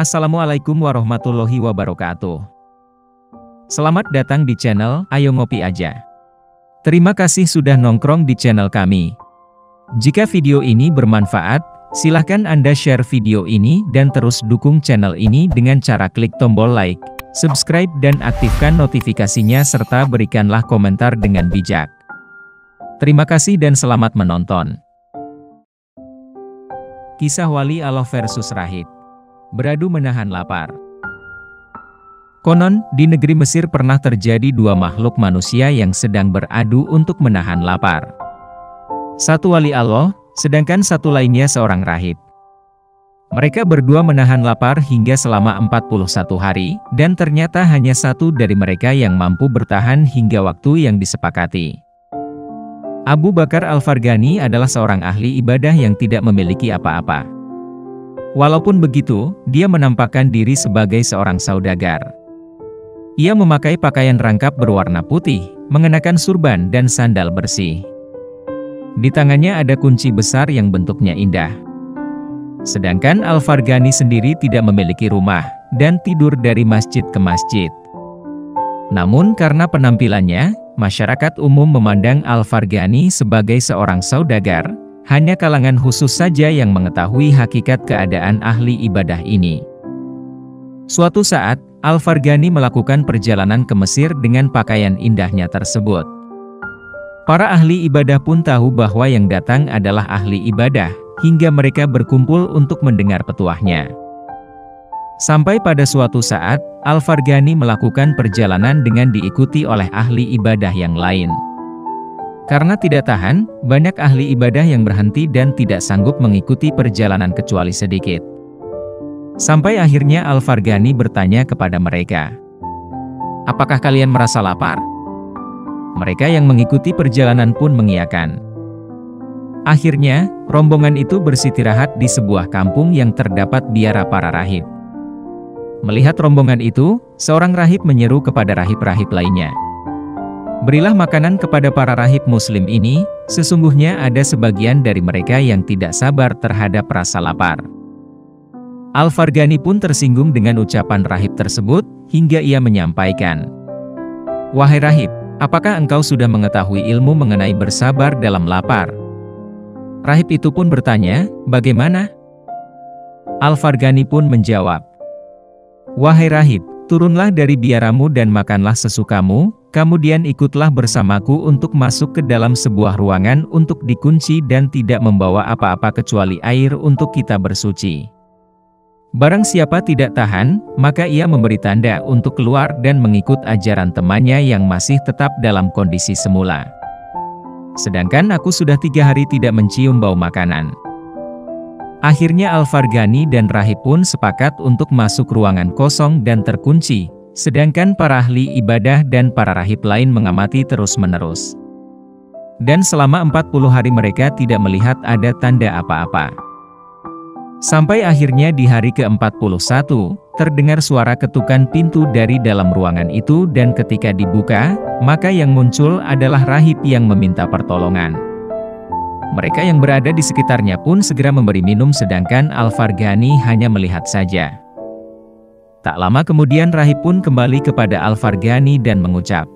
Assalamualaikum warahmatullahi wabarakatuh. Selamat datang di channel Ayo Ngopi Aja. Terima kasih sudah nongkrong di channel kami. Jika video ini bermanfaat, silahkan Anda share video ini dan terus dukung channel ini dengan cara klik tombol like, subscribe dan aktifkan notifikasinya serta berikanlah komentar dengan bijak. Terima kasih dan selamat menonton. Kisah Wali Allah versus Rahib. Beradu menahan lapar. Konon, di negeri Mesir pernah terjadi dua makhluk manusia yang sedang beradu untuk menahan lapar. Satu wali Allah, sedangkan satu lainnya seorang rahib. Mereka berdua menahan lapar hingga selama 41 hari, dan ternyata hanya satu dari mereka yang mampu bertahan hingga waktu yang disepakati. Abu Bakar Al-Farghani adalah seorang ahli ibadah yang tidak memiliki apa-apa. Walaupun begitu, dia menampakkan diri sebagai seorang saudagar. Ia memakai pakaian rangkap berwarna putih, mengenakan surban dan sandal bersih. Di tangannya ada kunci besar yang bentuknya indah. Sedangkan Al-Farghani sendiri tidak memiliki rumah, dan tidur dari masjid ke masjid. Namun karena penampilannya, masyarakat umum memandang Al-Farghani sebagai seorang saudagar. Hanya kalangan khusus saja yang mengetahui hakikat keadaan ahli ibadah ini. Suatu saat, Al-Farghani melakukan perjalanan ke Mesir dengan pakaian indahnya tersebut. Para ahli ibadah pun tahu bahwa yang datang adalah ahli ibadah, hingga mereka berkumpul untuk mendengar petuahnya. Sampai pada suatu saat, Al-Farghani melakukan perjalanan dengan diikuti oleh ahli ibadah yang lain. Karena tidak tahan, banyak ahli ibadah yang berhenti dan tidak sanggup mengikuti perjalanan kecuali sedikit. Sampai akhirnya Al-Farghani bertanya kepada mereka, "Apakah kalian merasa lapar?" Mereka yang mengikuti perjalanan pun mengiyakan. Akhirnya, rombongan itu bersistirahat di sebuah kampung yang terdapat biara para rahib. Melihat rombongan itu, seorang rahib menyeru kepada rahib-rahib lainnya, "Berilah makanan kepada para rahib muslim ini, sesungguhnya ada sebagian dari mereka yang tidak sabar terhadap rasa lapar." Al-Farghani pun tersinggung dengan ucapan rahib tersebut, hingga ia menyampaikan, "Wahai rahib, apakah engkau sudah mengetahui ilmu mengenai bersabar dalam lapar?" Rahib itu pun bertanya, "Bagaimana?" Al-Farghani pun menjawab, "Wahai rahib, turunlah dari biaramu dan makanlah sesukamu, kemudian ikutlah bersamaku untuk masuk ke dalam sebuah ruangan untuk dikunci dan tidak membawa apa-apa kecuali air untuk kita bersuci. Barang siapa tidak tahan, maka ia memberi tanda untuk keluar dan mengikut ajaran temannya yang masih tetap dalam kondisi semula. Sedangkan aku sudah 3 hari tidak mencium bau makanan." Akhirnya Al-Farghani dan rahib pun sepakat untuk masuk ruangan kosong dan terkunci. Sedangkan para ahli ibadah dan para rahib lain mengamati terus-menerus. Dan selama 40 hari mereka tidak melihat ada tanda apa-apa. Sampai akhirnya di hari ke-41, terdengar suara ketukan pintu dari dalam ruangan itu dan ketika dibuka, maka yang muncul adalah rahib yang meminta pertolongan. Mereka yang berada di sekitarnya pun segera memberi minum sedangkan Al-Farghani hanya melihat saja. Tak lama kemudian rahib pun kembali kepada Al-Farghani dan mengucap,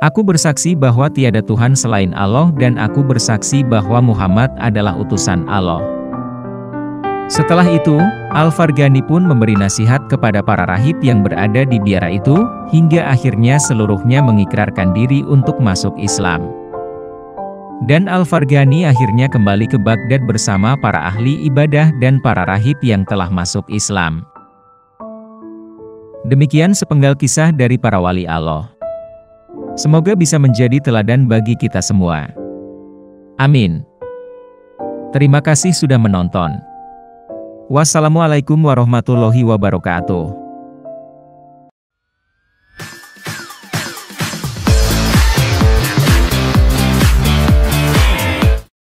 "Aku bersaksi bahwa tiada Tuhan selain Allah dan aku bersaksi bahwa Muhammad adalah utusan Allah." Setelah itu, Al-Farghani pun memberi nasihat kepada para rahib yang berada di biara itu, hingga akhirnya seluruhnya mengikrarkan diri untuk masuk Islam. Dan Al-Farghani akhirnya kembali ke Baghdad bersama para ahli ibadah dan para rahib yang telah masuk Islam. Demikian sepenggal kisah dari para wali Allah. Semoga bisa menjadi teladan bagi kita semua. Amin. Terima kasih sudah menonton. Wassalamualaikum warahmatullahi wabarakatuh.